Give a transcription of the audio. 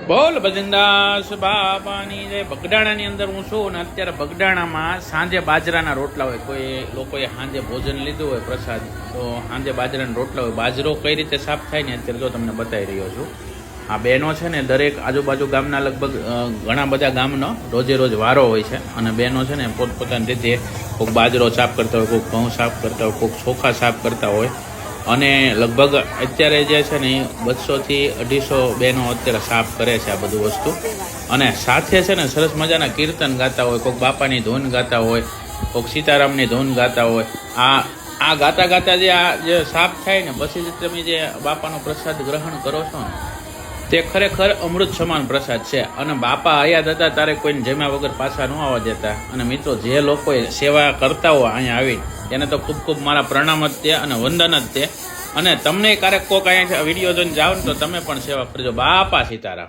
બોલ ભજનદાસ બાપાની જે બગડાણાની અંદર હું છું ને અત્યારે બગડાણામાં સાંજે બાજરાના રોટલા હોય. કોઈ લોકોએ સાંજે ભોજન લીધું હોય પ્રસાદ, તો સાંજે બાજરાના રોટલા હોય. બાજરો કઈ રીતે સાફ થાય ને અત્યારે જો તમને બતાવી રહ્યો છું. આ બહેનો છે ને દરેક આજુબાજુ ગામના લગભગ ઘણા બધા ગામનો રોજે રોજ વારો હોય છે, અને બહેનો છે ને પોતપોતાની રીતે કોઈક બાજરો સાફ કરતા હોય, કોઈક ઘઉં સાફ કરતા હોય, કોઈક ચોખા સાફ કરતા હોય. અને લગભગ અત્યારે જે છે ને 200 થી 250 બહેનો અત્યારે સાફ કરે છે આ બધું વસ્તુ. અને સાથે છે ને સરસ મજાના કીર્તન ગાતા હોય, કોઈક બાપાની ધૂન ગાતા હોય, કોઈક સીતારામની ધૂન ગાતા હોય. આ ગાતા ગાતા જે સાફ થાય ને પછી જે તમે જે બાપાનો પ્રસાદ ગ્રહણ કરો છો ને તે ખરેખર અમૃત સમાન પ્રસાદ છે. અને બાપા હયાત હતા ત્યારે કોઈને જમ્યા વગર પાછા ન આવવા દેતા. અને મિત્રો જે લોકોએ સેવા કરતા હોય અહીંયા આવી એને તો ખૂબ ખૂબ મારા પ્રણામ જ છે અને વંદન જ છે. અને તમને ક્યારેક કોઈક અહીંયા વિડીયો જોઈને જાઓ ને તો તમે પણ સેવા કરજો. બાપા સીતારામ.